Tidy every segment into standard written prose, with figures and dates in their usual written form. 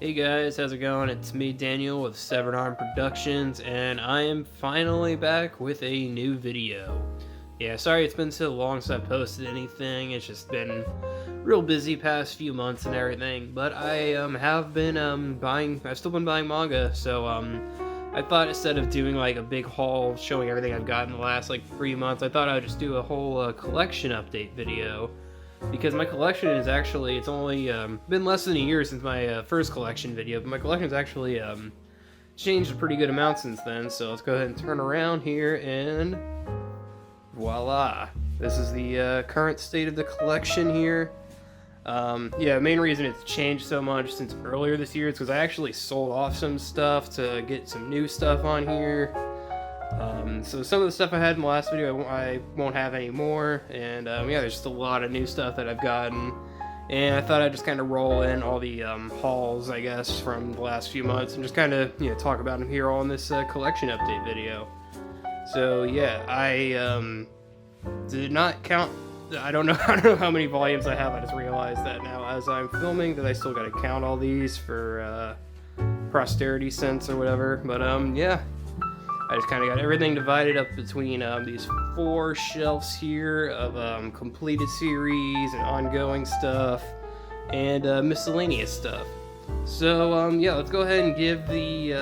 Hey guys, how's it going? It's me, Daniel, with Severed Arm Productions, and I am finally back with a new video. Yeah, sorry it's been so long since I posted anything. It's just been real busy past few months and everything. But I have been buying. I've still been buying manga, so I thought instead of doing like a big haul showing everything I've got in the last like 3 months, I thought I would just do a whole collection update video. Because my collection is actually, it's only been less than a year since my first collection video, but my collection's actually changed a pretty good amount since then. So let's go ahead and turn around here, and voila. This is the current state of the collection here. Yeah, main reason it's changed so much since earlier this year is because I actually sold off some stuff to get some new stuff on here. So some of the stuff I had in the last video I won't have anymore, and yeah, there's just a lot of new stuff that I've gotten, and I thought I'd just kind of roll in all the hauls, I guess, from the last few months, and just kind of talk about them here on this collection update video. So yeah, I did not count. I don't know how many volumes I have. I just realized that now as I'm filming that I still got to count all these for posterity sense or whatever. But yeah. I just kind of got everything divided up between these 4 shelves here of completed series and ongoing stuff and miscellaneous stuff. So yeah, let's go ahead and give the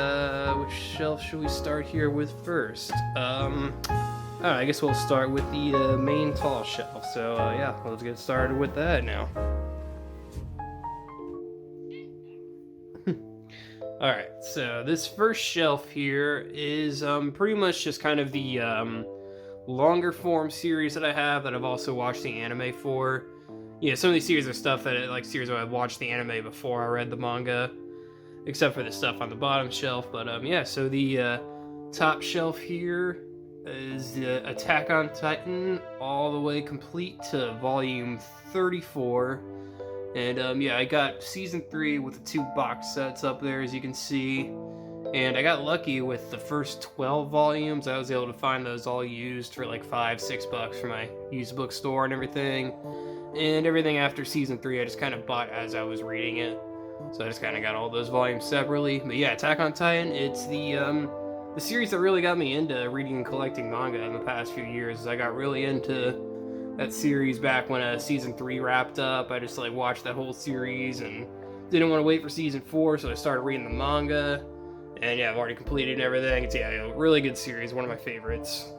which shelf should we start here with first? I guess we'll start with the main tall shelf. So yeah, let's get started with that now. Alright, so this first shelf here is pretty much just kind of the longer form series that I have that I've also watched the anime for. Yeah, some of these series are stuff that, like, series where I've watched the anime before I read the manga, except for the stuff on the bottom shelf. But yeah, so the top shelf here is the Attack on Titan all the way complete to volume 34. And yeah, I got season 3 with the 2 box sets up there, as you can see. And I got lucky with the first 12 volumes. I was able to find those all used for like $5-6 from my used bookstore and everything. And everything after season 3 I just kind of bought as I was reading it. So I just kind of got all those volumes separately. But yeah, Attack on Titan, it's the series that really got me into reading and collecting manga in the past few years. I got really into that series back when season 3 wrapped up. I just like watched that whole series and didn't want to wait for season 4, so I started reading the manga. And yeah, I've already completed everything. It's a really good series, one of my favorites.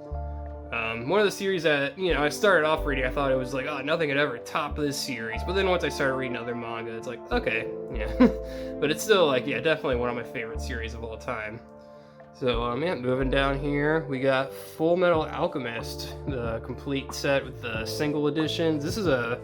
One of the series that I started off reading, I thought it was like, oh, nothing could ever top this series. But then once I started reading other manga, it's like, okay, yeah. But it's still like, yeah, definitely one of my favorite series of all time. So, yeah, moving down here, we got Full Metal Alchemist, the complete set with the single editions. This is a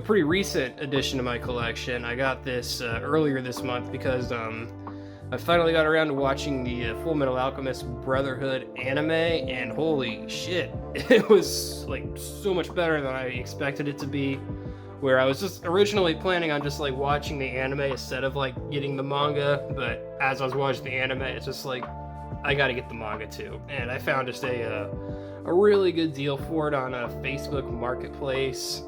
pretty recent addition to my collection. I got this earlier this month because I finally got around to watching the Full Metal Alchemist Brotherhood anime, and holy shit, it was like so much better than I expected it to be. Where I was just originally planning on just like watching the anime instead of like getting the manga, but as I was watching the anime, it's just like, I gotta get the manga too. And I found just a really good deal for it on a Facebook Marketplace.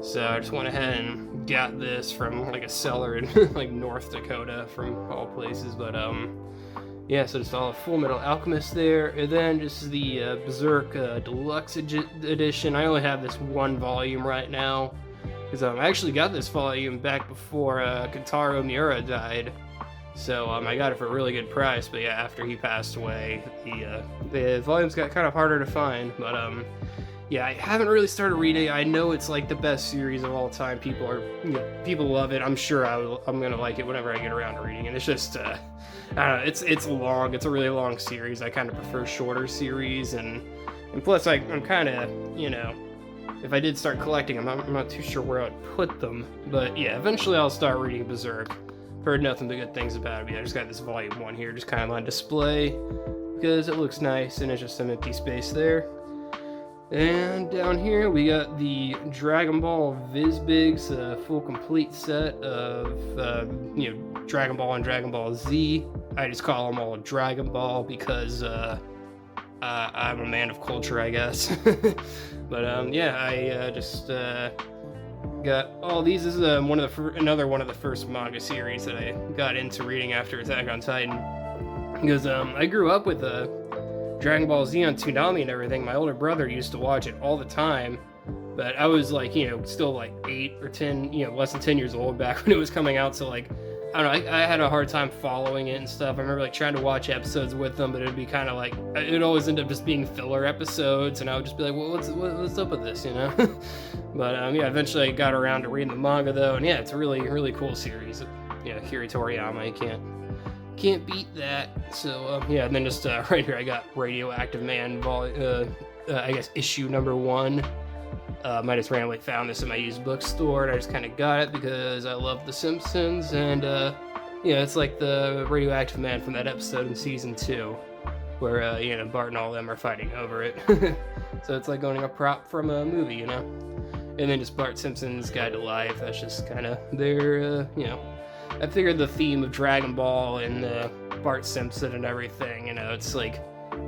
So I just went ahead and got this from like a seller in like North Dakota, from all places. But yeah, so just all Full Metal Alchemist there. And then just the Berserk Deluxe Edition. I only have this 1 volume right now, because I actually got this volume back before Kentaro Miura died. So I got it for a really good price, but yeah, after he passed away, the volumes got kind of harder to find. But yeah, I haven't really started reading. I know it's like the best series of all time. People love it. I'm sure I'm gonna like it whenever I get around to reading it. It's just I don't know. It's long. It's a really long series. I kind of prefer shorter series, and plus I'm kind of if I did start collecting them, I'm not too sure where I'd put them. But yeah, eventually I'll start reading Berserk. Heard nothing but good things about it. But yeah, I just got this volume 1 here, just kind of on display because it looks nice, and it's just some empty space there. And down here we got the Dragon Ball Vizbigs full complete set of Dragon Ball and Dragon Ball Z. I just call them all Dragon Ball because I'm a man of culture, I guess. But yeah, I just got all these. This is another one of the first manga series that I got into reading after Attack on Titan. Because I grew up with Dragon Ball Z on Toonami and everything. My older brother used to watch it all the time, but I was like, still like 8 or 10, less than 10 years old back when it was coming out. So like, I don't know, I had a hard time following it and stuff. I remember like trying to watch episodes with them, but it'd be kind of like, it'd always end up just being filler episodes, and I would just be like, well, what's up with this, But eventually I got around to reading the manga though, and yeah, it's a really, really cool series. Akira Toriyama, you can't beat that. So and then just right here I got Radioactive Man, I guess issue number 1. I just randomly found this in my used bookstore, and I just kind of got it because I love The Simpsons, and it's like the Radioactive Man from that episode in season 2, where Bart and all of them are fighting over it. So it's like owning a prop from a movie, And then just Bart Simpson's Guide to Life. That's just kind of their, I figured the theme of Dragon Ball and Bart Simpson and everything, it's like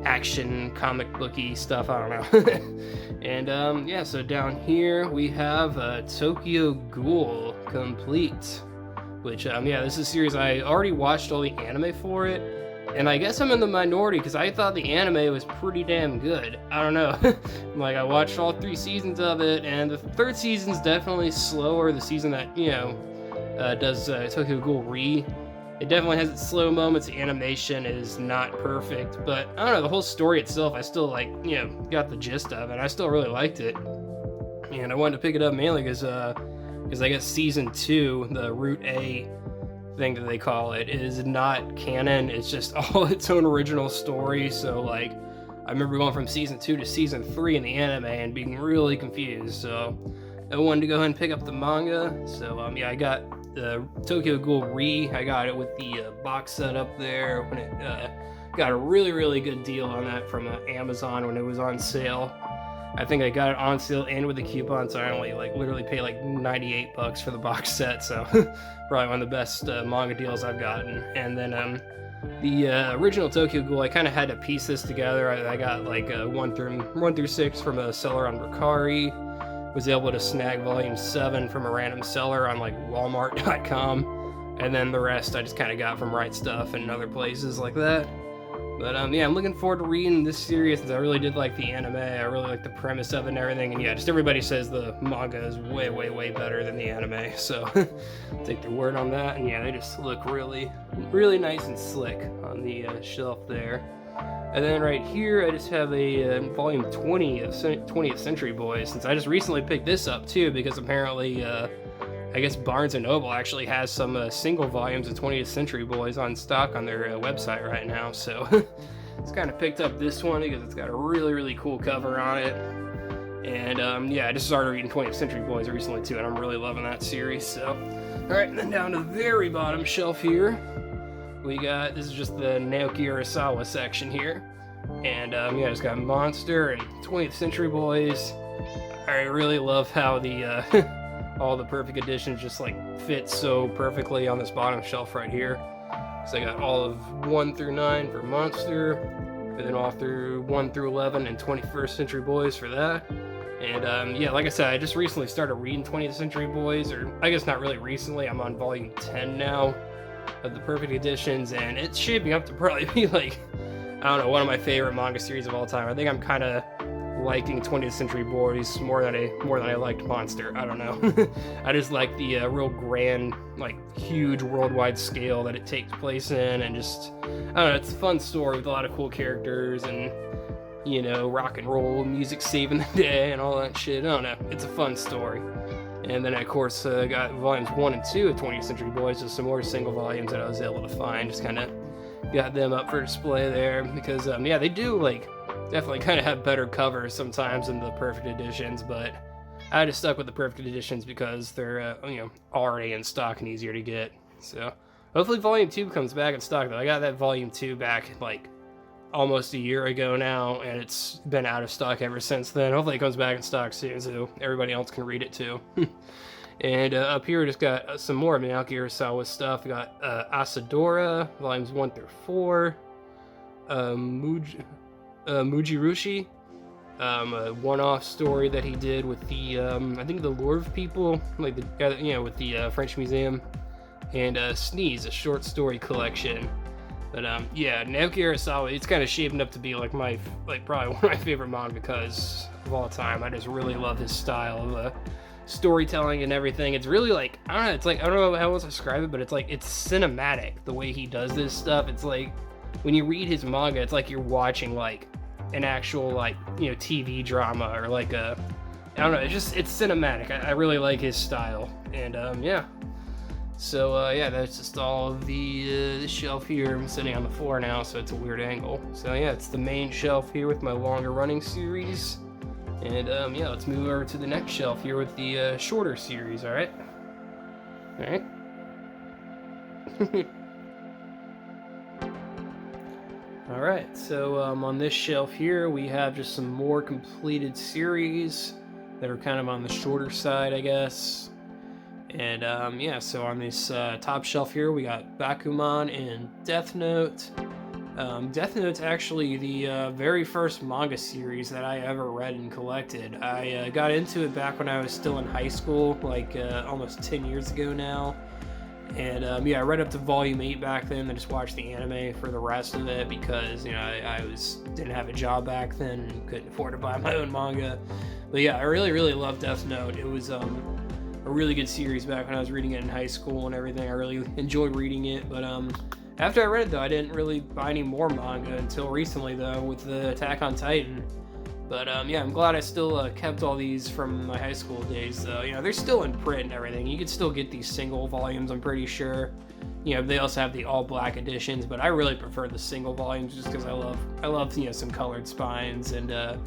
action comic booky stuff, I don't know. And so down here we have Tokyo Ghoul Complete, which this is a series I already watched all the anime for it, and I guess I'm in the minority because I thought the anime was pretty damn good. I don't know. Like, I watched all 3 seasons of it, and the 3rd season's definitely slower. The season that does Tokyo Ghoul Re, it definitely has its slow moments. The animation is not perfect, but I don't know, the whole story itself, I still got the gist of it. I still really liked it, and I wanted to pick it up mainly because I guess season 2, the Route A thing that they call it, is not canon. It's just all its own original story. So like, I remember going from season 2 to season 3 in the anime and being really confused. So I wanted to go ahead and pick up the manga. So I got Tokyo Ghoul Re. I got it with the box set up there when it got a really, really good deal on that from Amazon when it was on sale. I think I got it on sale and with a coupon, so I only literally paid like $98 for the box set. So probably one of the best manga deals I've gotten. And then the original Tokyo Ghoul, I kind of had to piece this together. I got like 1 through 6 from a seller on Mercari. Was able to snag volume 7 from a random seller on like Walmart.com, and then the rest I just kind of got from Right Stuff and other places like that. But I'm looking forward to reading this series since I really did like the anime. I really like the premise of it and everything, and just everybody says the manga is way, way, way better than the anime, so take their word on that. And they just look really, really nice and slick on the shelf there. And then right here, I just have a volume 20 of 20th Century Boys, since I just recently picked this up too, because apparently, I guess Barnes & Noble actually has some single volumes of 20th Century Boys on stock on their website right now. So it's kind of picked up this one because it's got a really, really cool cover on it. And I just started reading 20th Century Boys recently too, and I'm really loving that series. So, alright, and then down to the very bottom shelf here, we got, this is just the Naoki Urasawa section here, and it's got Monster and 20th Century Boys. I really love how the all the perfect editions just fit so perfectly on this bottom shelf right here. So I got all of 1 through 9 for Monster, and then all through 1 through 11 and 21st Century Boys for that. And like I said, I just recently started reading 20th Century Boys, or I guess not really recently. I'm on volume 10 now of the perfect editions, and it's shaping up to probably be I don't know, one of my favorite manga series of all time. I think I'm kind of liking 20th Century Boys more than I liked Monster. I don't know. I just like the real grand, huge worldwide scale that it takes place in, and just, I don't know, it's a fun story with a lot of cool characters and, rock and roll music saving the day and all that shit. I don't know. It's a fun story. And then, of course, got volumes 1 and 2 of 20th Century Boys, just some more single volumes that I was able to find. Just kind of got them up for display there because, they do, definitely kind of have better covers sometimes than the perfect editions, but I just stuck with the perfect editions because they're, already in stock and easier to get. So, hopefully Volume 2 comes back in stock, though. I got that Volume 2 back, almost a year ago now, and it's been out of stock ever since then. Hopefully it comes back in stock soon so everybody else can read it too. And up here we just got some more Naoki Urasawa stuff. We got Asadora, volumes 1 through 4, Mujirushi, a one-off story that he did with the I think the Louvre people, like the with the French Museum, and Sneeze, a short story collection. But yeah, Naoki Urasawa, it's kind of shaping up to be like probably one of my favorite mangakas of all time. I just really love his style of storytelling and everything. It's really like, I don't know, it's like, I don't know how else to describe it, but it's like, it's cinematic the way he does this stuff. It's like, when you read his manga, it's like you're watching like an actual like, TV drama, or like I don't know, it's cinematic. I really like his style. And yeah. So yeah, that's just all of the shelf here. I'm sitting on the floor now, so it's a weird angle. So yeah, it's the main shelf here with my longer running series. And yeah, let's move over to the next shelf here with the shorter series, alright? Alright. Alright, so on this shelf here, we have just some more completed series that are kind of on the shorter side, I guess. And yeah, so on this top shelf here, we got Bakuman and Death Note. Death Note's actually the very first manga series that I ever read and collected. I got into it back when I was still in high school, like almost 10 years ago now. And yeah, I read up to volume 8 back then, and just watched the anime for the rest of it because, I didn't have a job back then and couldn't afford to buy my own manga. But yeah, I really loved Death Note. It was a really good series back when I was reading it in high school and everything. I really enjoyed reading it, but after I read it, though, I didn't really buy any more manga until recently, though, with the Attack on Titan. But yeah, I'm glad I still kept all these from my high school days, though. They're still in print and everything. You can still get these single volumes, I'm pretty sure. They also have the all-black editions, but I really prefer the single volumes just because I love some colored spines and the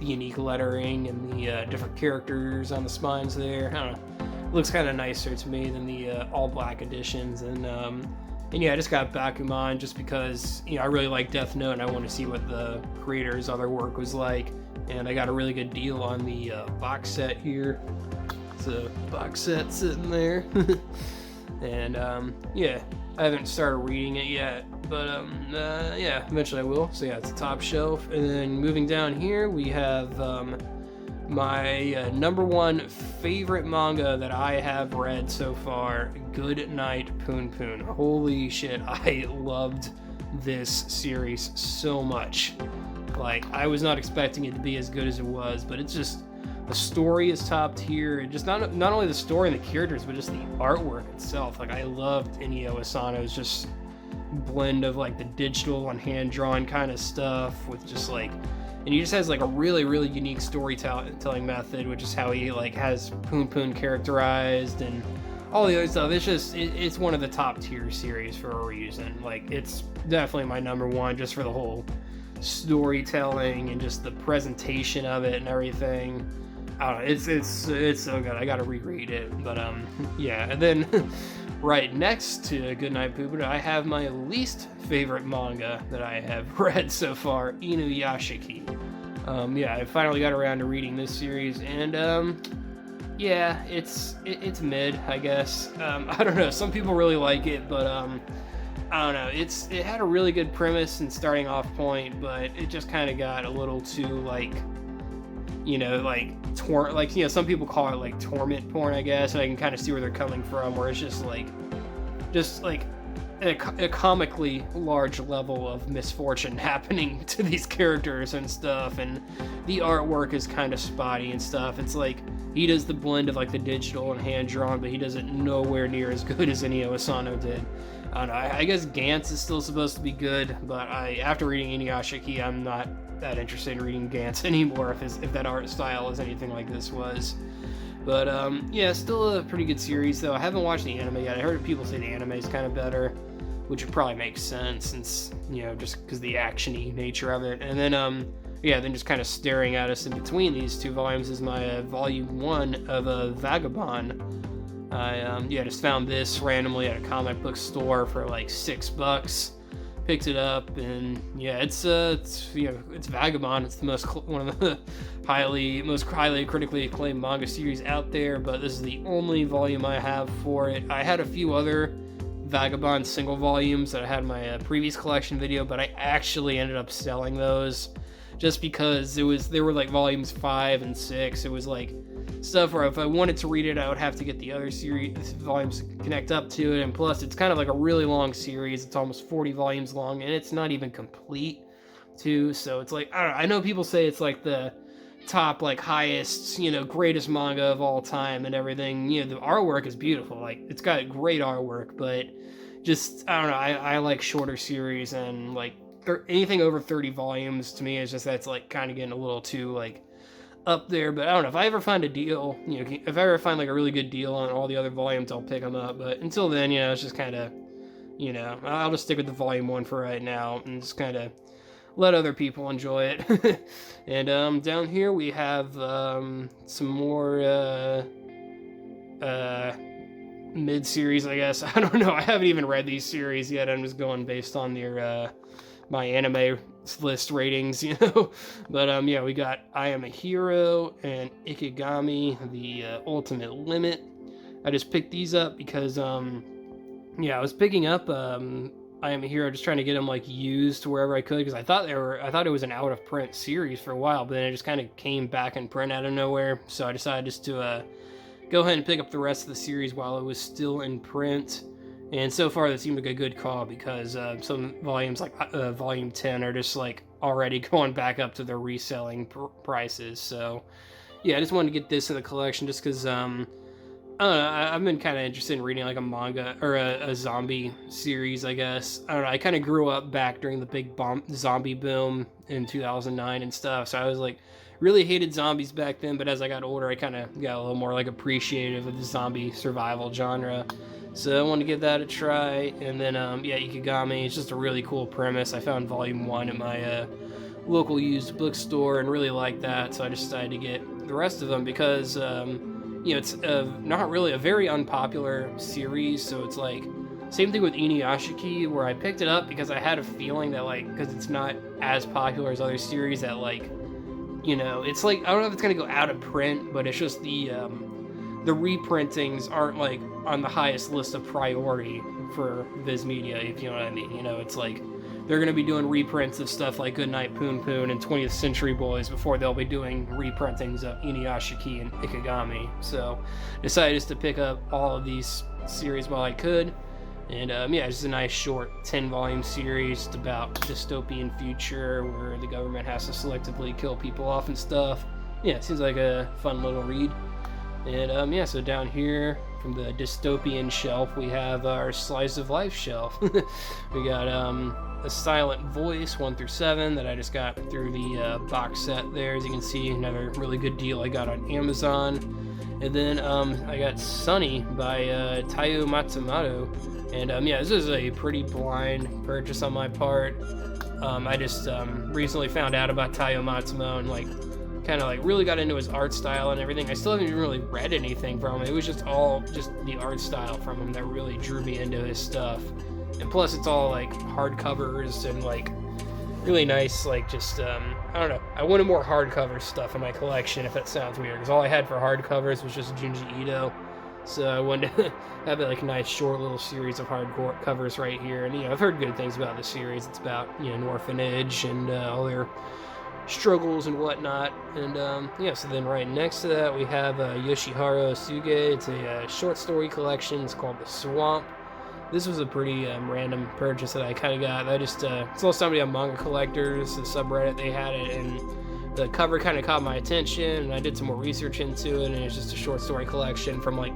unique lettering and the different characters on the spines there. I don't know. It looks kind of nicer to me than the all-black editions. And yeah, I just got Bakuman just because, I really like Death Note and I want to see what the creator's other work was like. And I got a really good deal on the box set here. It's a box set sitting there. And yeah, I haven't started reading it yet, but yeah, eventually I will. So yeah, it's the top shelf. And then moving down here, we have my number one favorite manga that I have read so far, Good Night Poon Poon. Holy shit, I loved this series so much. Like, I was not expecting it to be as good as it was, but it's just, the story is top tier, and just not only the story and the characters, but just the artwork itself. Like, I loved Inio Asano's just blend of like the digital and hand-drawn kind of stuff with just like, and he just has like a really unique storytelling method, which is how he like has Poon Poon characterized and all the other stuff. It's just, it's one of the top tier series for a reason. Like, it's definitely my number one just for the whole storytelling and just the presentation of it and everything. I don't know, it's so good. I gotta reread it. But yeah, and then right next to Goodnight Poopin', I have my least favorite manga that I have read so far, Inuyashiki. Yeah, I finally got around to reading this series, and yeah, it's mid, I guess. I don't know, some people really like it, but I don't know, it had a really good premise and starting off point, but it just kind of got a little too like, some people call it like torment porn, I guess, and I can kind of see where they're coming from, where it's just like a comically large level of misfortune happening to these characters and stuff, and the artwork is kind of spotty and stuff. It's like he does the blend of like the digital and hand-drawn, but he does it nowhere near as good as Inio Asano did. I don't know, I guess Gantz is still supposed to be good, but after reading Inuyashiki, I'm not that interested in reading Gantz anymore if that art style is anything like this was. But yeah, still a pretty good series though. I haven't watched the anime yet. I heard people say the anime is kind of better, which would probably make sense since, just because the action-y nature of it. And then yeah, then just kind of staring at us in between these two volumes is my volume 1 of Vagabond. I just found this randomly at a comic book store for like $6. Picked it up, and yeah, it's Vagabond. It's one of the most highly critically acclaimed manga series out there, but this is the only volume I have for it. I had a few other Vagabond single volumes that I had in my previous collection video, but I actually ended up selling those just because they were like volumes 5 and 6. It was like stuff where if I wanted to read it, I would have to get the other series volumes to connect up to it, and plus it's kind of like a really long series. It's almost 40 volumes long, and it's not even complete too. So it's like, I don't know, I know people say it's like the top, like, highest, greatest manga of all time and everything. The artwork is beautiful, like it's got great artwork, but just, I don't know, I like shorter series, and like anything over 30 volumes to me is just, that's like kind of getting a little too like up there. But I don't know, if I ever find a deal, if I ever find like a really good deal on all the other volumes, I'll pick them up. But until then, it's just kind of, I'll just stick with the volume 1 for right now and just kind of let other people enjoy it. And down here we have some more mid-series, I guess. I don't know, I haven't even read these series yet. I'm just going based on their my anime list ratings, But yeah, we got I Am a Hero and Ikigami, the Ultimate Limit. I just picked these up because I was picking up I Am a Hero, just trying to get them like used wherever I could, because I thought it was an out of print series for a while, but then it just kind of came back in print out of nowhere. So I decided just to go ahead and pick up the rest of the series while it was still in print. And so far that seemed like a good call, because some volumes, like volume 10, are just like already going back up to their reselling prices. So yeah, I just wanted to get this in the collection just because I don't know, I've been kind of interested in reading like a manga or a zombie series, I guess. I don't know, I kind of grew up back during the big zombie boom in 2009 and stuff, so I was like, really hated zombies back then, but as I got older, I kind of got a little more like appreciative of the zombie survival genre. So I wanted to give that a try. And then, yeah, Ikigami, it's just a really cool premise. I found volume 1 at my local used bookstore and really liked that, so I just decided to get the rest of them because it's not really a very unpopular series. So it's like, same thing with Inuyashiki, where I picked it up because I had a feeling that, like, because it's not as popular as other series, that, like, it's like, I don't know if it's going to go out of print, but it's just the reprintings aren't, like, on the highest list of priority for Viz Media, if you know what I mean. It's like, they're going to be doing reprints of stuff like Goodnight Poon Poon and 20th Century Boys before they'll be doing reprintings of Inuyashiki and Ikigami. So decided just to pick up all of these series while I could. And yeah, it's just a nice short 10-volume series. It's about dystopian future where the government has to selectively kill people off and stuff. Yeah, it seems like a fun little read. And yeah, so down here from the dystopian shelf, we have our slice of life shelf. We got a Silent Voice 1 through 7 that I just got through the box set there. As you can see, another really good deal I got on Amazon. And then I got Sunny by Taiyo Matsumoto. And yeah, this is a pretty blind purchase on my part. I just recently found out about Taiyo Matsumoto and like kind of like really got into his art style and everything. I still haven't even really read anything from him. It was just all just the art style from him that really drew me into his stuff. And plus it's all like hardcovers and like really nice, like just I don't know, I wanted more hardcover stuff in my collection, if that sounds weird, because all I had for hardcovers was just Junji Ito. So I wanted to have like a nice short little series of hardcore covers right here. And I've heard good things about the series. It's about an orphanage and all their struggles and whatnot. And yeah, so then right next to that we have Yoshiharu Suge. It's a short story collection. It's called The Swamp. This was a pretty random purchase that I kind of got. I just saw somebody on Manga Collectors, the subreddit, they had it, and the cover kind of caught my attention, and I did some more research into it, and it's just a short story collection from like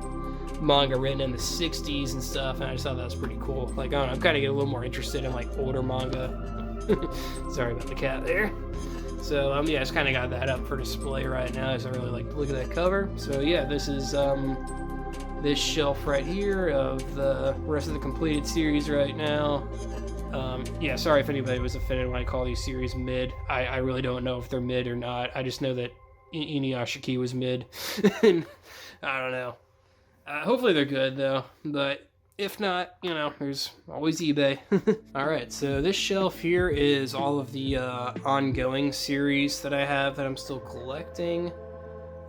manga written in the 60s and stuff, and I just thought that was pretty cool. Like, I don't know, I'm kind of getting a little more interested in like older manga. Sorry about the cat there. So yeah, I just kind of got that up for display right now, as I really like to look at that cover. So yeah, this is this shelf right here of the rest of the completed series right now. Yeah, sorry if anybody was offended when I call these series mid. I really don't know if they're mid or not. I just know that Inuyashiki was mid. And I don't know. Hopefully they're good though, but if not, there's always eBay. Alright, so this shelf here is all of the ongoing series that I have that I'm still collecting.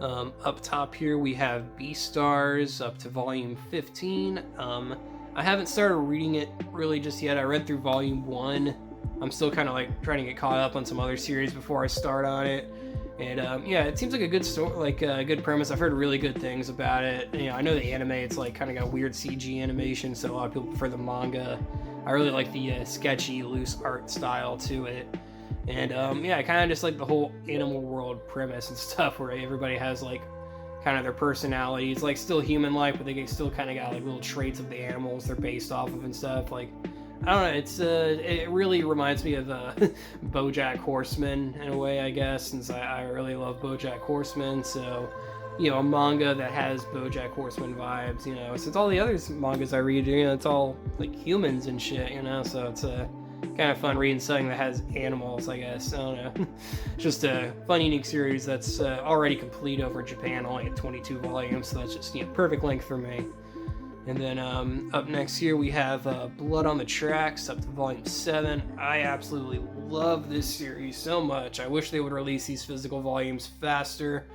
Up top here we have Beastars up to volume 15. I haven't started reading it really just yet. I read through volume 1 I'm still kind of like trying to get caught up on some other series before I start on it. And yeah, it seems like a good story, like a good premise. I've heard really good things about it. You know, I know the anime, it's like kind of got weird CG animation, so a lot of people prefer the manga. I really like the sketchy, loose art style to it. And yeah, I kind of just like the whole animal world premise and stuff, where everybody has like kind of their personalities, like still human-like, but they still kind of got like little traits of the animals they're based off of and stuff. Like, I don't know, it's it really reminds me of BoJack Horseman in a way, I guess, since I really love BoJack Horseman. So, you know, a manga that has BoJack Horseman vibes, you know, since all the other mangas I read, you know, it's all like humans and shit, you know, so it's kind of fun reading something that has animals, I guess. I don't know. Just a fun, unique series that's already complete over in Japan, only at 22 volumes, so that's just, you know, perfect length for me. And then up next here we have Blood on the Tracks, up to volume 7. I absolutely love this series so much. I wish they would release these physical volumes faster,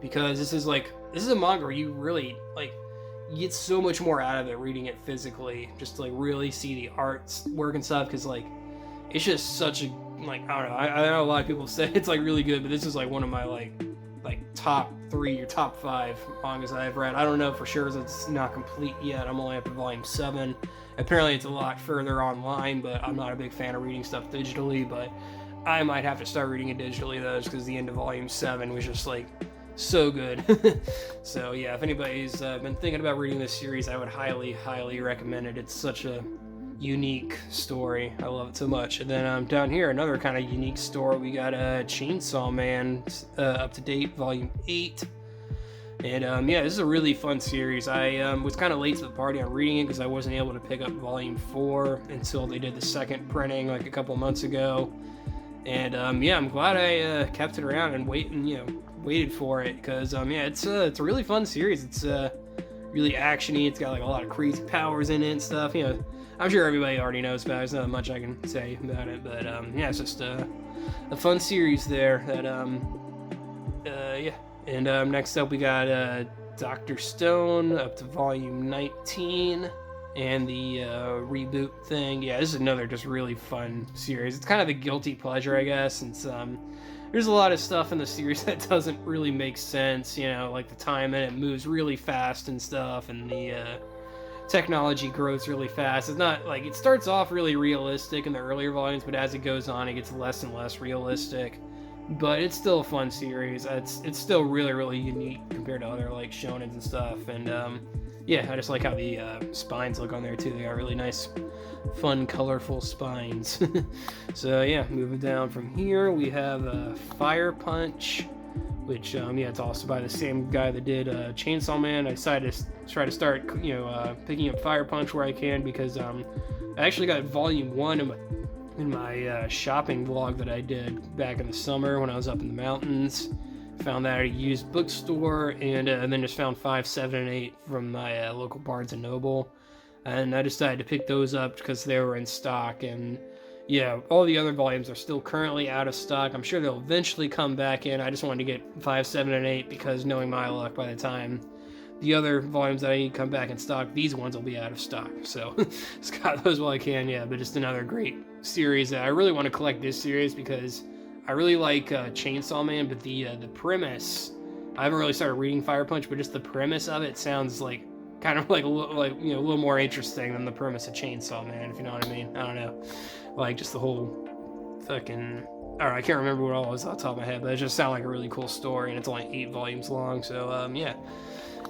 because this is a manga where you really, like, you get so much more out of it reading it physically, just to like really see the art work and stuff, because like it's just such a, like, I don't know, I know a lot of people say it's like really good, but this is like one of my like top 3 or top 5 mangas that I've read. I don't know for sure, it's not complete yet. I'm only up to volume 7. Apparently it's a lot further online, but I'm not a big fan of reading stuff digitally, but I might have to start reading it digitally though, just because the end of volume 7 was just like so good. So yeah, if anybody's been thinking about reading this series, I would highly recommend it. It's such a unique story. I love it so much. And then down here, another kind of unique story, we got Chainsaw Man, up to date, volume 8. And yeah, this is a really fun series. I was kind of late to the party on reading it because I wasn't able to pick up volume 4 until they did the second printing like a couple months ago. And yeah, I'm glad I kept it around and waited for it, because yeah, it's a really fun series. It's really actiony. It's got like a lot of crazy powers in it and stuff. You know, I'm sure everybody already knows about it. There's not much I can say about it, but yeah, it's just a fun series there. That yeah. And next up we got Dr. Stone, up to volume 19. And the reboot thing. Yeah, this is another just really fun series. It's kind of a guilty pleasure, I guess, since there's a lot of stuff in the series that doesn't really make sense, you know, like the time in it moves really fast and stuff, and the technology grows really fast. It's not like, it starts off really realistic in the earlier volumes, but as it goes on, it gets less and less realistic. But it's still a fun series. It's still really unique compared to other like shonens and stuff, and yeah, I just like how the spines look on there too. They got really nice, fun, colorful spines. So yeah, moving down from here, we have Fire Punch, which yeah, it's also by the same guy that did Chainsaw Man. I decided to try to start, picking up Fire Punch where I can, because I actually got volume 1 in my shopping vlog that I did back in the summer when I was up in the mountains. Found that at a used bookstore, and then just found 5, 7, and 8 from my local Barnes & Noble. And I decided to pick those up because they were in stock. And yeah, all the other volumes are still currently out of stock. I'm sure they'll eventually come back in. I just wanted to get 5, 7, and 8 because, knowing my luck, by the time the other volumes that I need to come back in stock, these ones will be out of stock. So just got those while I can, yeah. But just another great series. I really want to collect this series because I really like Chainsaw Man, but the premise, I haven't really started reading Fire Punch, but just the premise of it sounds like kind of like a little more interesting than the premise of Chainsaw Man, if you know what I mean. I don't know, like just the whole fucking, I can't remember what all was off the top of my head, but it just sounded like a really cool story, and it's only 8 volumes long. So yeah.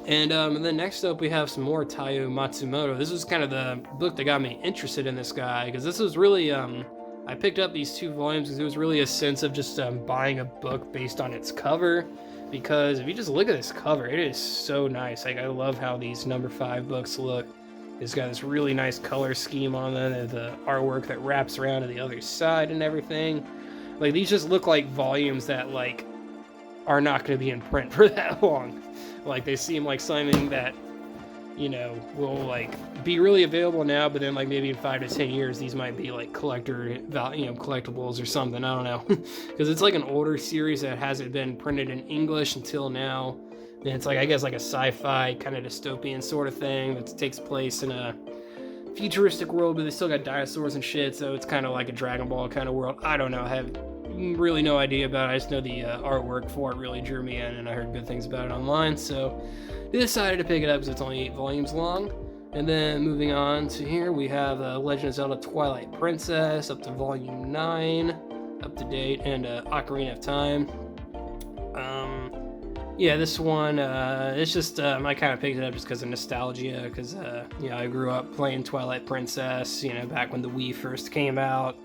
And then next up we have some more Taiyo Matsumoto. This was kind of the book that got me interested in this guy, because this was really I picked up these 2 volumes because it was really a sense of just buying a book based on its cover, because if you just look at this cover, it is so nice. Like, I love how these number 5 books look. It's got this really nice color scheme on them, and the artwork that wraps around to the other side and everything. Like, these just look like volumes that, like, are not going to be in print for that long. Like, they seem like something that, you know, will like be really available now, but then like maybe in 5 to 10 years these might be like collectibles or something. I don't know, because it's like an older series that hasn't been printed in English until now, and it's like, I guess, like a sci-fi kind of dystopian sort of thing that takes place in a futuristic world, but they still got dinosaurs and shit, so it's kind of like a Dragon Ball kind of world. I don't know, I have really no idea about it. I just know the artwork for it really drew me in, and I heard good things about it online, so I decided to pick it up because it's only 8 volumes long. And then moving on to here, we have Legend of Zelda Twilight Princess up to volume 9, up to date, and Ocarina of Time. Yeah, this one, it's just, I kind of picked it up just because of nostalgia, because, I grew up playing Twilight Princess, back when the Wii first came out,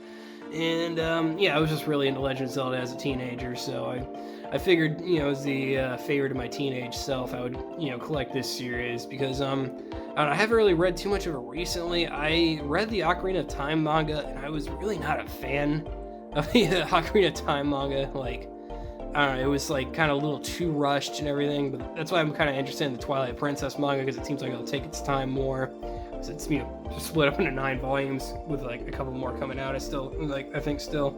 and, I was just really into Legend of Zelda as a teenager, so I figured, as the favorite of my teenage self, I would, collect this series, because, I haven't really read too much of it recently. I read the Ocarina of Time manga, and I was really not a fan of the Ocarina of Time manga, like, I don't know, it was like kind of a little too rushed and everything, but that's why I'm kind of interested in the Twilight Princess manga, because it seems like it'll take its time more. So it's split up into 9 volumes with like a couple more coming out. I think still.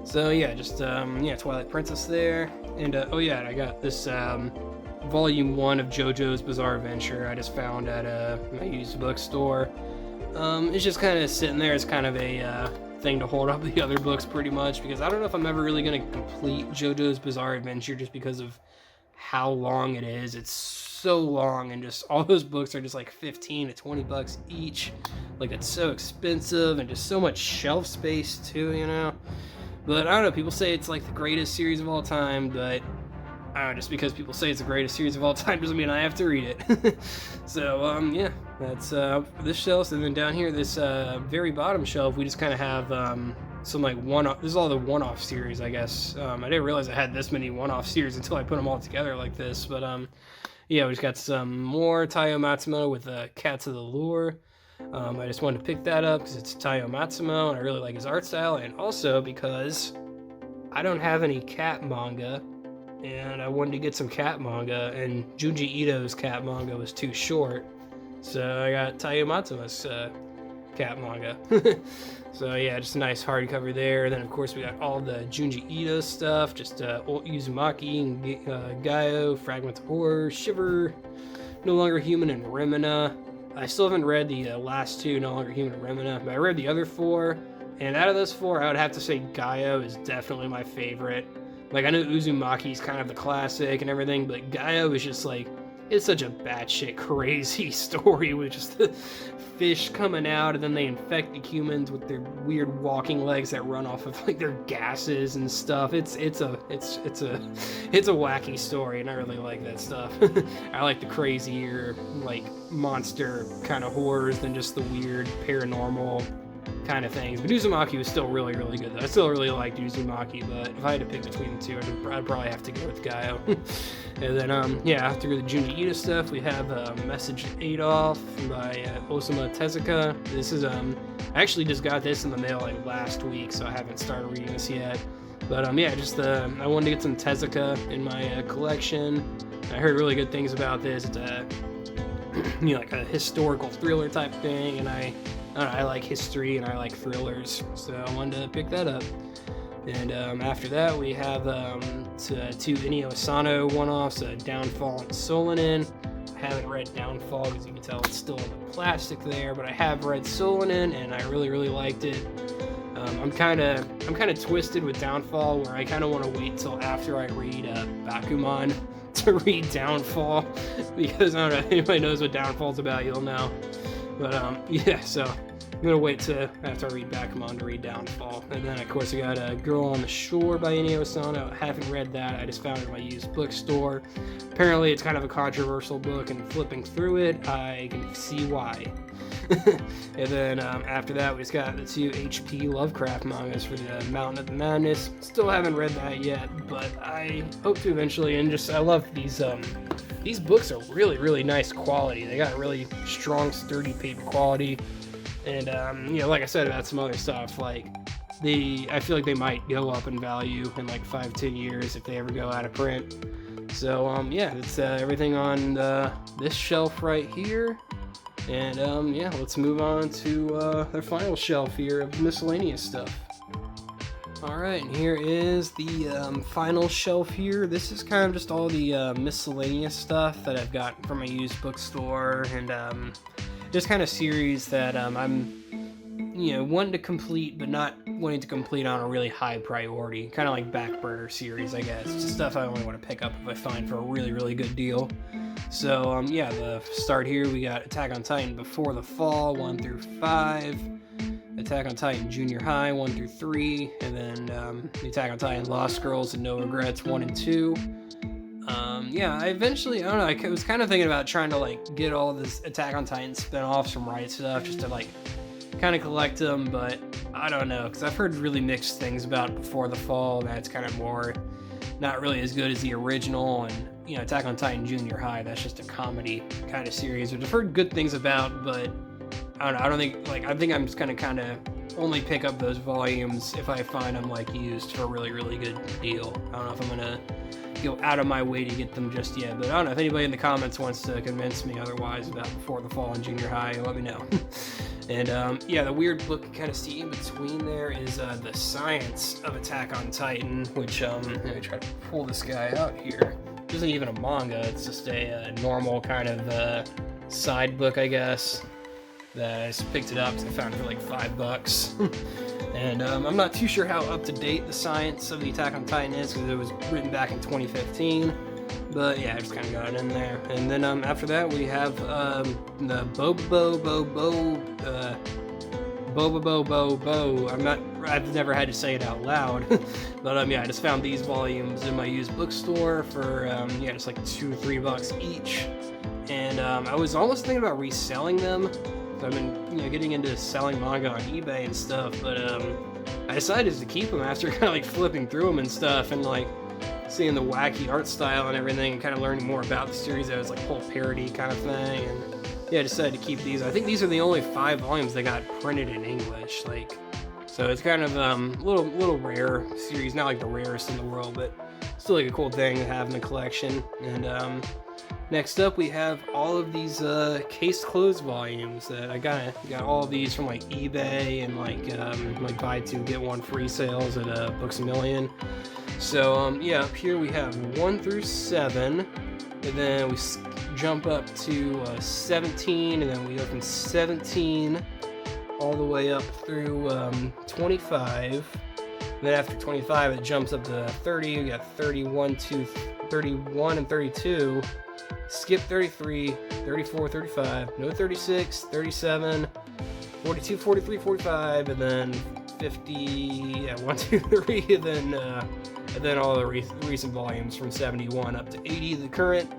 So yeah, just Twilight Princess there, and I got this volume 1 of JoJo's Bizarre Adventure I just found at my used bookstore. It's just kind of sitting there as kind of a thing to hold up the other books pretty much, because I don't know if I'm ever really going to complete JoJo's Bizarre Adventure just because of how long it is. It's so long, and just all those books are just like 15 to 20 bucks each. Like, it's so expensive, and just so much shelf space too, But I don't know, people say it's like the greatest series of all time, but I don't know, just because people say it's the greatest series of all time doesn't mean I have to read it. So, that's this shelf. And then down here, this very bottom shelf, we just kind of have some like one-off. This is all the one-off series, I guess. I didn't realize I had this many one-off series until I put them all together like this. But we just got some more Taiyo Matsumoto with Cats of the Lure. I just wanted to pick that up because it's Taiyo Matsumoto, and I really like his art style, and also because I don't have any cat manga, and I wanted to get some cat manga, and Junji Ito's cat manga was too short, so I got Taiyo Matsumoto's cat manga. So yeah, just a nice hardcover there. And then of course we got all the Junji Ito stuff, just Uzumaki and Gaio, Fragments of Horror, Shiver, No Longer Human, and Remina. I still haven't read the last 2, No Longer Human and Remina, but I read the other 4, and out of those 4, I would have to say Gaio is definitely my favorite. Like, I know Uzumaki's kind of the classic and everything, but Gaio is just like, it's such a batshit crazy story with just the fish coming out, and then they infect the humans with their weird walking legs that run off of like their gases and stuff. It's a wacky story, and I really like that stuff. I like the crazier, like, monster kind of horrors than just the weird paranormal kind of things. But Uzumaki was still really, really good, though. I still really liked Uzumaki, but if I had to pick between the 2, I'd probably have to go with Gaio. And then, after the Junji Ito stuff, we have Message Adolf by Osamu Tezuka. This is, I actually just got this in the mail, like, last week, so I haven't started reading this yet. But, I wanted to get some Tezuka in my collection. I heard really good things about this. It's a, like a historical thriller type thing, and I like history and I like thrillers, so I wanted to pick that up. And after that, we have 2 Inio Asano one-offs, Downfall and Solanin. I haven't read Downfall because you can tell it's still in the plastic there, but I have read Solanin and I really, really liked it. I'm kind of twisted with Downfall, where I kind of want to wait till after I read Bakuman to read Downfall, because I don't know, if anybody knows what Downfall's about, you'll know. But so I'm gonna wait till after I read Bakuman to read Downfall. And then of course I got Girl on the Shore by Inio Asano. I haven't read that, I just found it in my used bookstore. Apparently it's kind of a controversial book, and flipping through it, I can see why. And then after that, we just got the 2 HP Lovecraft mangas for the Mountain of the Madness. Still haven't read that yet, but I hope to eventually. And just, I love these books are really, really nice quality. They got really strong, sturdy paper quality. And, like I said about some other stuff, like, I feel like they might go up in value in like 5-10 years if they ever go out of print. So, that's everything on this shelf right here. And, let's move on to the final shelf here of miscellaneous stuff. Alright, and here is the final shelf here. This is kind of just all the miscellaneous stuff that I've got from a used bookstore, and just kind of series that I'm wanting to complete, but not wanting to complete on a really high priority. Kind of like back burner series, I guess. Just stuff I only want to pick up if I find for a really, really good deal. So, yeah, the start here, we got Attack on Titan Before the Fall, 1 through 5. Attack on Titan Junior High, 1 through 3. And then the Attack on Titan Lost Girls and No Regrets, 1 and 2. Yeah, I eventually, I don't know, I was kind of thinking about trying to, like, get all of this Attack on Titan spin-offs from Riot Stuff, just to, like, kind of collect them, but I don't know, because I've heard really mixed things about Before the Fall. That's kind of more, not really as good as the original, and, Attack on Titan Junior High, that's just a comedy kind of series, which I've heard good things about, but I don't think, I think I'm just gonna kind of only pick up those volumes if I find them, like, used for a really, really good deal. I don't know if I'm gonna go out of my way to get them just yet, but I don't know if anybody in the comments wants to convince me otherwise about Before the Fall and Junior High, let me know. And yeah, the weird book you kind of see in between there is The Science of Attack on Titan, which let me try to pull this guy out here. It isn't even a manga, it's just a normal kind of side book, I guess, that I just picked it up because I found it for like $5. And I'm not too sure how up to date The Science of the Attack on Titan is, because it was written back in 2015. But yeah, I just kind of got it in there. And then after that, we have the Bo. I've never had to say it out loud. But yeah, I just found these volumes in my used bookstore for yeah, just like $2 or $3 each. And I was almost thinking about reselling them. I've been getting into selling manga on eBay and stuff, but I decided to keep them after kind of like flipping through them and stuff, and like seeing the wacky art style and everything, and kind of learning more about the series. That was like whole parody kind of thing, and yeah, I decided to keep these. I think these are the only 5 volumes that got printed in English, like, so it's kind of a little rare series, not like the rarest in the world, but still like a cool thing to have in the collection. And next up, we have all of these case closed volumes. I got all of these from like eBay and like buy 2 get 1 free sales at Books A Million. So yeah, up here we have 1 through 7, and then we jump up to 17, and then we go from 17 all the way up through 25. And then after 25, it jumps up to 30. We got 31 and 32. Skip 33, 34, 35, no 36, 37, 42, 43, 45, and then 50, yeah, 1, 2, 3, and then all the recent volumes from 71 up to 80, the current.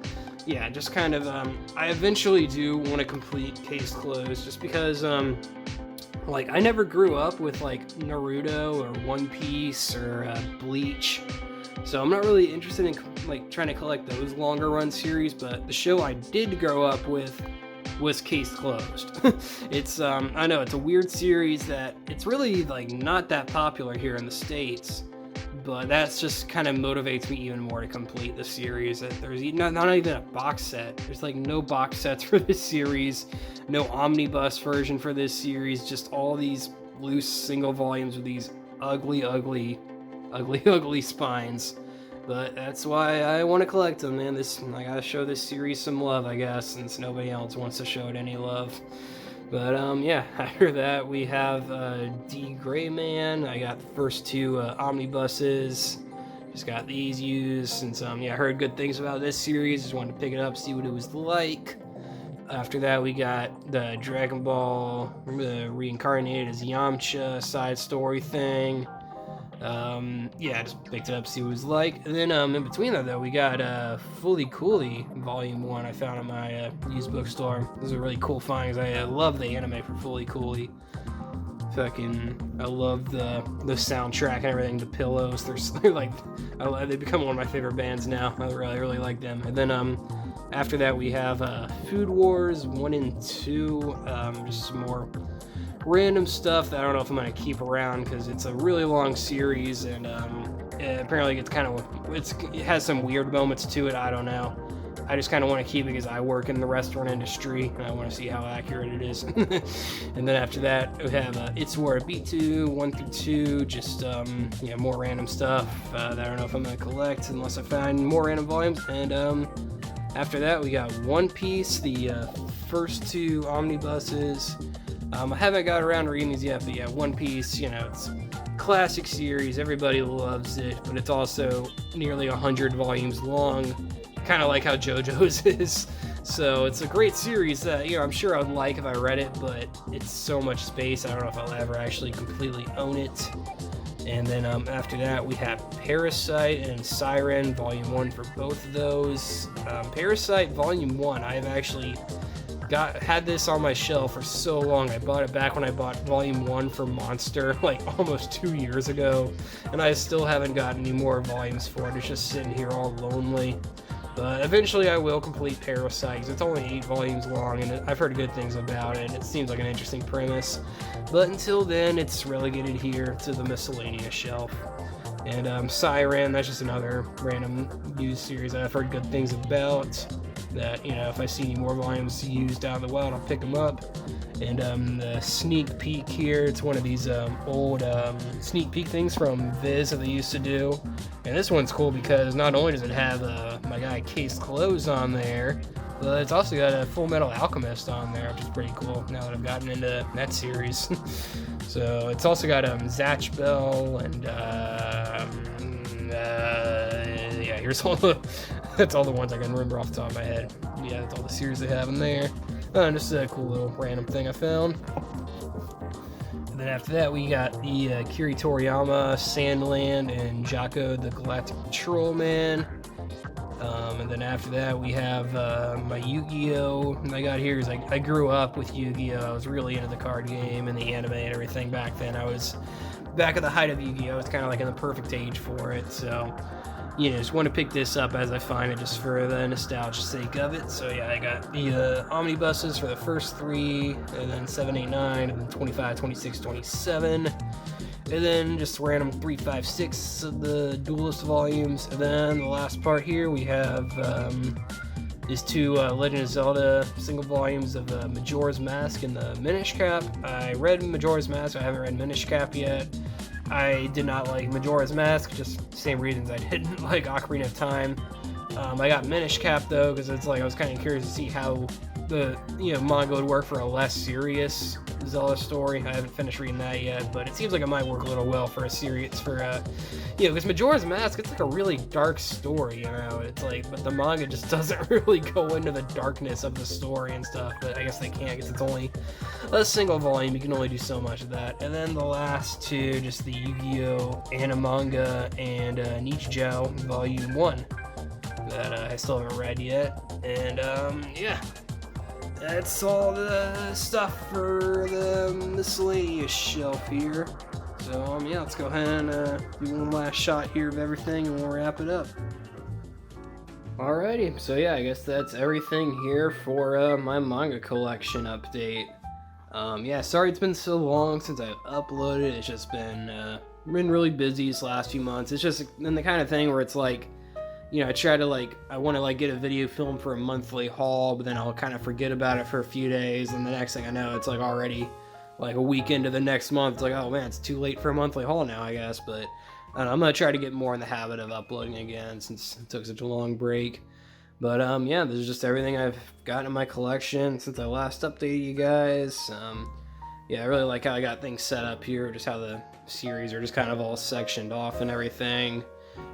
Yeah, just kind of, I eventually do want to complete Case Closed, just because, like, I never grew up with, like, Naruto or One Piece or Bleach. So I'm not really interested in like trying to collect those longer run series, but the show I did grow up with was Case Closed. It's I know it's a weird series that it's really like not that popular here in the States, but that's just kind of motivates me even more to complete the series. That there's not even a box set. There's like no box sets for this series, no omnibus version for this series, just all these loose single volumes with these ugly spines. But that's why I want to collect them, man. I gotta show this series some love, I guess, since nobody else wants to show it any love. But yeah, after that we have D. Gray Man. I got the first 2 omnibuses. Just got these used since yeah, I heard good things about this series. Just wanted to pick it up, see what it was like. After that, we got the Dragon Ball reincarnated as Yamcha side story thing. Yeah, I just picked it up, see what it was like. And then in between that, though, we got Fully Cooley Volume 1 I found at my used bookstore. This is a really cool find, because I love the anime for Fully Cooley. I love the soundtrack and everything, the pillows. They're like, they become one of my favorite bands now. I really like them. And then after that, we have Food Wars 1 and 2, just some more random stuff that I don't know if I'm going to keep around, because it's a really long series, and it apparently gets it has some weird moments to it. I don't know. I just kind of want to keep it because I work in the restaurant industry, and I want to see how accurate it is. And then after that, we have It's War at B2, 1 through 2, just more random stuff that I don't know if I'm going to collect unless I find more random volumes. And After that, we got One Piece, the first two omnibuses. I haven't got around to reading these yet, but yeah, One Piece, you know, it's classic series, everybody loves it, but it's also nearly 100 volumes long, kind of like how JoJo's is. So it's a great series that, you know, I'm sure I'd like if I read it, but it's so much space, I don't know if I'll ever actually completely own it. And then after that, we have Parasite and Siren Volume 1 for both of those. Parasite Volume 1, I've actually had this on my shelf for so long. I bought it back when I bought Volume 1 for Monster, like almost 2 years ago, and I still haven't gotten any more volumes for it. It's just sitting here all lonely. But eventually I will complete Parasite, because it's only 8 volumes long, and I've heard good things about it, and it seems like an interesting premise. But until then, it's relegated here to the miscellaneous shelf. And Siren, that's just another random used series that I've heard good things about. That, you know, if I see any more volumes used down the wild, I'll pick them up. And the sneak peek here, it's one of these old sneak peek things from Viz that they used to do. And this one's cool because not only does it have my guy Case Close on there, but it's also got a Full Metal Alchemist on there, which is pretty cool now that I've gotten into that series. So it's also got Zatch Bell and yeah, here's all the that's all the ones I can remember off the top of my head. Yeah, that's all the series they have in there. Just a cool little random thing I found. And then after that, we got the Kiri Toriyama, Sandland, and Jocko the Galactic Patrol Man. And then after that, we have my Yu-Gi-Oh! I got here is I grew up with Yu-Gi-Oh! I was really into the card game and the anime and everything back then. I was back at the height of Yu-Gi-Oh! It's kind of like in the perfect age for it. So, you know, just want to pick this up as I find it, just for the nostalgia sake of it. So yeah, I got the omnibuses for the first 3, and then 7, 8, 9, and then 25, 26, 27. And then just random 3, 5, 6 of the Duelist volumes. And then the last part here, we have these 2 Legend of Zelda single volumes of Majora's Mask and the Minish Cap. I read Majora's Mask, I haven't read Minish Cap yet. I did not like Majora's Mask, just same reasons I didn't like Ocarina of Time. I got Minish Cap though, because it's like I was kind of curious to see how the manga would work for a less serious Zelda story. I haven't finished reading that yet, but it seems like it might work a little well for a series because Majora's Mask, it's like a really dark story, it's like, but the manga just doesn't really go into the darkness of the story and stuff, but I guess they can't because it's only a single volume, you can only do so much of that. And then the last 2, just the Yu-Gi-Oh! Manga and Nichijou Volume 1 that I still haven't read yet. And yeah, that's all the stuff for the miscellaneous shelf here. So yeah, let's go ahead and do one last shot here of everything and we'll wrap it up. Alrighty, so yeah, I guess that's everything here for my manga collection update. Yeah, sorry it's been so long since I've uploaded. It's just been really busy these last few months. It's just been the kind of thing where it's like, I want to get a video film for a monthly haul, but then I'll kind of forget about it for a few days, and the next thing I know, it's like already like a week into the next month. It's like, oh man, it's too late for a monthly haul now, I guess. But I don't know, I'm gonna try to get more in the habit of uploading again since it took such a long break. But yeah, this is just everything I've got in my collection since I last updated you guys. Yeah, I really like how I got things set up here, just how the series are just kind of all sectioned off and everything.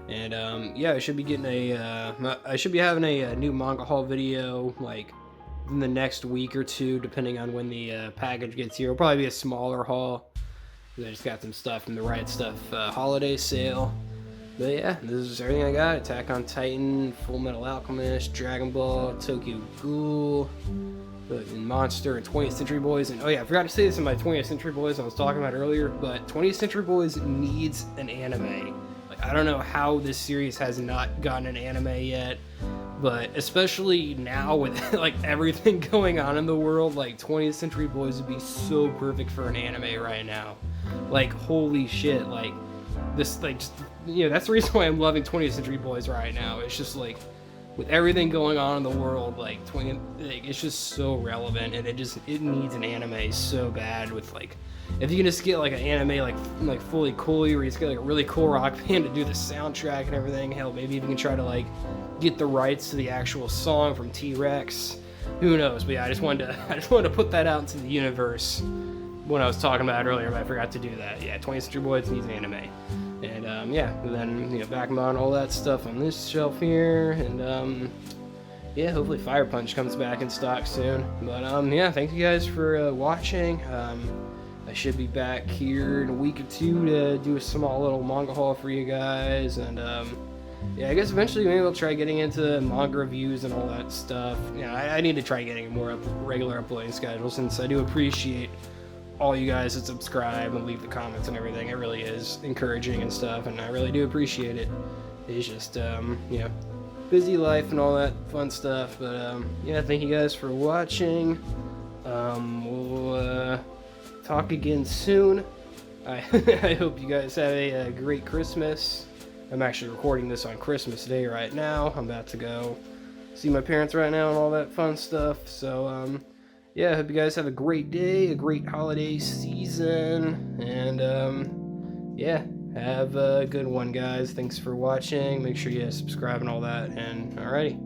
And yeah, I should be getting I should be having a new manga haul video like in the next week or 2, depending on when the package gets here. It'll probably be a smaller haul. I just got some stuff from the Right Stuff holiday sale. But yeah, this is everything I got. Attack on Titan, Full Metal Alchemist, Dragon Ball, Tokyo Ghoul, and Monster, and 20th Century Boys. And oh yeah, I forgot to say this in my 20th Century Boys I was talking about earlier, but 20th Century Boys needs an anime. I don't know how this series has not gotten an anime yet, but especially now with like everything going on in the world, like 20th Century Boys would be so perfect for an anime right now. Like holy shit, like this, like just, that's the reason why I'm loving 20th Century Boys right now. It's just like with everything going on in the world, it's just so relevant, and it needs an anime so bad with like if you can just get like an anime like fully cool, where you just get like a really cool rock band to do the soundtrack and everything, hell, maybe even can try to like get the rights to the actual song from T-Rex. Who knows? But yeah, I just wanted to put that out into the universe when I was talking about it earlier, but I forgot to do that. Yeah, 20th Century Boys needs an anime. And yeah, and then back on all that stuff on this shelf here, and yeah, hopefully Fire Punch comes back in stock soon. But yeah, thank you guys for watching. I should be back here in a week or two to do a small little manga haul for you guys, and yeah, I guess eventually maybe I'll try getting into manga reviews and all that stuff. Yeah, I need to try getting a more regular uploading schedule, since I do appreciate all you guys that subscribe and leave the comments and everything. It really is encouraging and stuff, and I really do appreciate it. It's just busy life and all that fun stuff. But yeah, thank you guys for watching. We'll talk again soon. I hope you guys have a great Christmas. I'm actually recording this on Christmas Day right now. I'm about to go see my parents right now and all that fun stuff. So yeah, I hope you guys have a great day, a great holiday season, and yeah, have a good one, guys. Thanks for watching. Make sure you subscribe and all that, and alrighty.